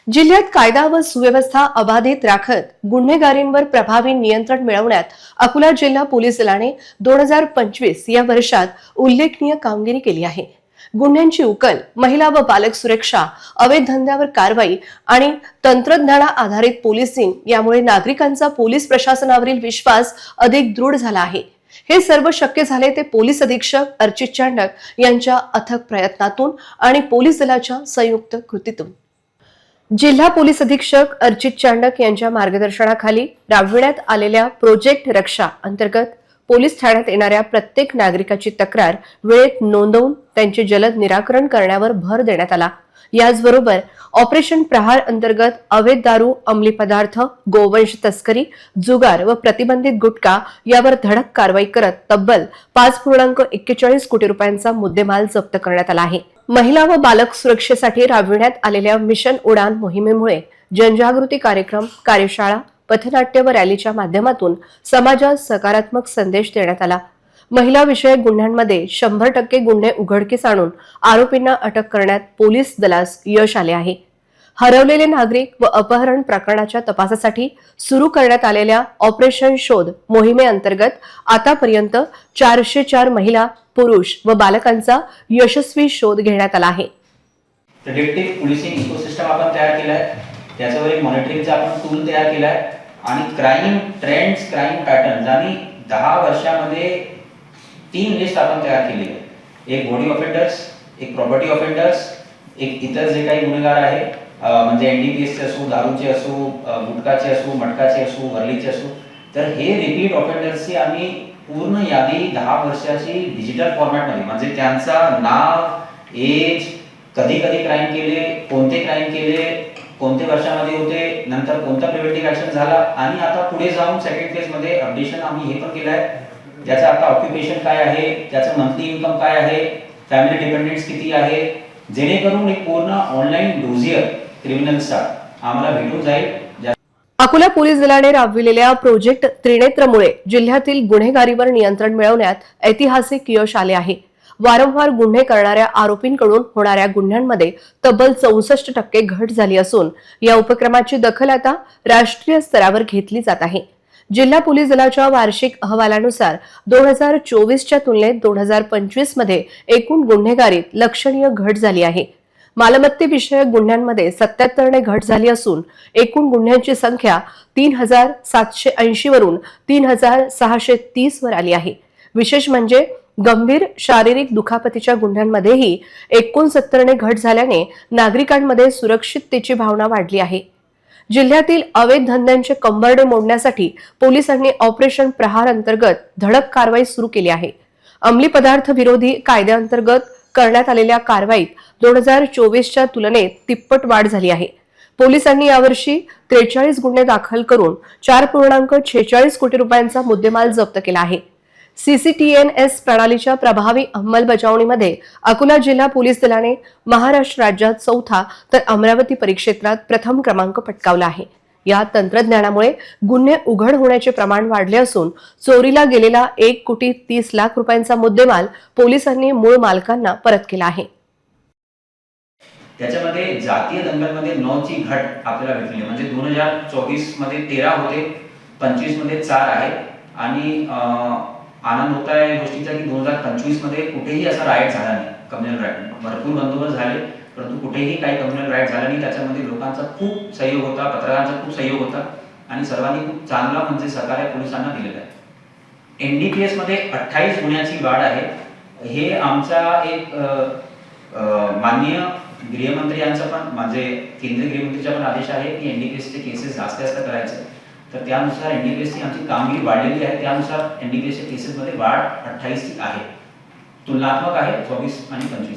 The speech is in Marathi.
जिल्ह्यात कायदा व सुव्यवस्था अबाधित राखत गुन्हेगारींवर प्रभावी नियंत्रण मिळवण्यात अकोला जिल्हा पोलीस दलाने 2025 या वर्षात उल्लेखनीय कामगिरी केली आहे। गुन्ह्यांची उकल, महिला व बालक सुरक्षा, अवैध धंद्यावर कारवाई आणि तंत्रज्ञाना आधारित पोलिसिंग यामुळे नागरिकांचा पोलीस प्रशासनावरील विश्वास अधिक दृढ झाला आहे। हे सर्व शक्य झाले ते पोलीस अधीक्षक अर्चित चांडक यांच्या अथक प्रयत्नातून आणि पोलीस दलाच्या संयुक्त कृतीतून। जिल्हा पोलीस अधीक्षक अर्चित चांडक यांच्या मार्गदर्शनाखाली राबविण्यात आलेल्या प्रोजेक्ट रक्षा अंतर्गत पोलीस ठाण्यात येणाऱ्या प्रत्येक नागरिकाची तक्रार वेळेत नोंदवून त्यांचे जलद निराकरण करण्यावर भर देण्यात आला। याचबरोबर ऑपरेशन प्रहार अंतर्गत अवैध दारू, अंमली पदार्थ, गोवंश तस्करी, जुगार व प्रतिबंधित गुटखा यावर धडक कारवाई करत तब्बल 5.41 कोटी रुपयांचा मुद्देमाल जप्त करण्यात आला आहे। महिला व बालक सुरक्षेसाठी राबविण्यात आलेल्या मिशन उडान मोहिमेमुळे जनजागृती कार्यक्रम, कार्यशाळा, पथनाट्य व रॅलीच्या माध्यमातून समाजात सकारात्मक संदेश देण्यात आला। महिला विषयक गुन्ह्यांमध्ये 100% गुन्हे उघडकीस आणून आरोपींना अटक करण्यात पोलीस दलास यश आले आहे। हरवलेले नागरिक व अपहरण प्रकरणाच्या तपासासाठी सुरू करण्यात आलेल्या ऑपरेशन शोध मोहिमेअंतर्गत आतापर्यंत 404 महिला, पुरुष व बालकांचा यशस्वी शोध घेण्यात आला आहे। प्रेडिक्टिव्ह पोलिसिंग इकोसिस्टम आपण तयार केलाय, त्याच्यावर एक मॉनिटरिंगचा आपण टूल तयार केलाय आणि क्राइम ट्रेंड्स, क्राइम पॅटर्न्स आणि 10 वर्षामध्ये 3 लिस्ट आपण तयार केली आहे। एक बॉडी ऑफेंडर्स, एक प्रॉपर्टी ऑफेंडर्स, एक इतर जे काही गुन्हेगार आहे म्हणजे एनडीपीएसचे असो, दारूचे असो, गुटखाचे असो, मटकाचे असो, वर्लीचे असो, तर हे रिपीट ऑफेंडर्सची आम्ही पूर्ण यादी 10 वर्षाची डिजिटल फॉर्मॅटमध्ये म्हणजे त्यांचा नाव, एज, कधी कधी क्राइम केले, कोणते क्राइम केले, कोणत्या वर्षामध्ये होते, नंतर कोणता प्रिव्हेंटिव्ह ॲक्शन झाला आणि आता पुढे जाऊन सेकंड फेज मध्ये अपडेशन आम्ही हे पण केलं आहे। त्याचं आता ऑक्युपेशन काय आहे, त्याचं मंथली इन्कम काय आहे, फॅमिली डिपेंडन्स किती आहे, जेणेकरून एक पूर्ण ऑनलाईन डोजियर क्रिमिनल्सचा आम्हाला भेटून जाईल। अकोला पोलीस दलाने राबविलेल्या प्रोजेक्ट त्रिनेत्रमुळे जिल्ह्यातील गुन्हेगारीवर नियंत्रण मिळवण्यात ऐतिहासिक यश आले आहे। वारंवार गुन्हे करणाऱ्या आरोपींकडून होणाऱ्या गुन्ह्यांमध्ये तब्बल 64% घट झाली असून या उपक्रमाची दखल आता राष्ट्रीय स्तरावर घेतली जात आहे। जिल्हा पोलीस दलाच्या वार्षिक अहवालानुसार 2024च्या तुलनेत 2025 मध्ये एकूण गुन्हेगारीत लक्षणीय घट झाली आहे। मालमत्तेविषयक गुन्ह्यांमध्ये 77 ने घट झाली असून एकूण गुन्ह्यांची संख्या 3780 वरून 3630 वर आली आहे। विशेष म्हणजे गंभीर शारीरिक दुखापतीच्या गुन्ह्यांमध्येही 69 ने घट झाल्याने नागरिकांमध्ये सुरक्षिततेची भावना वाढली आहे। जिल्ह्यातील अवैध धंद्यांचे कंबरडे मोडण्यासाठी पोलिसांनी ऑपरेशन प्रहार अंतर्गत धडक कारवाई सुरू केली आहे। अंमली पदार्थ विरोधी कायद्याअंतर्गत करण्यात आलेल्या कारवाईत 2024च्या तुलनेत तिप्पट वाढ झाली आहे। पोलिसांनी यावर्षी 43 गुन्हे दाखल करून 4.46 कोटी रुपयांचा मुद्देमाल जप्त केला आहे। CCTNS प्रणालीच्या प्रभावी अंमलबजावणीमध्ये अकोला जिल्हा पोलीस दलाने महाराष्ट्र राज्यात 4था तर अमरावती परिक्षेत्रात प्रथम क्रमांक पटकावला आहे। या तंत्रज्ञानामुळे गुन्हे उघड होण्याचे प्रमाण वाढले असून चोरीला गेलेला 1,30,00,000 रुपयांचा मुद्देमाल पोलिसांनी मूळ मालकांना परत केला आहे। त्याच्यामध्ये जातीय दंगलमध्ये 9 ची घट आपल्याला भेटली म्हणजे 2024 मध्ये 13 होते, 25 मध्ये 4 आहे आणि आनंद होता या गोष्टीचा की 2025 मध्ये कुठेही असा राईट झाला नाही। कम्युनल राईट भरपूर बंदोबस्त झाले परंतु कुठेही काही कम्युनल राईट झाला नाही। त्याच्यामध्ये लोकांचा खूप सहयोग होता, पत्रकारांचा खूप सहयोग होता आणि सर्वांनी खूप चांगला म्हणजे सहकार्य पोलिसांना दिलेलं आहे। एनडीपीएस मध्ये 28 गुन्ह्याची वाढ आहे। हे आमचा एक माननीय गृहमंत्री यांचा पण म्हणजे केंद्रीय गृहमंत्रीचा पण आदेश आहे की एनडीपीएसचे केसेस जास्त करायचे, तर त्यानुसार एनडीपीएसची आमची कामगिरी वाढलेली आहे। त्यानुसार एनडीपीएसच्या केसेसमध्ये वाढ 28 ची आहे, तुलनात्मक आहे 24 आणि 25।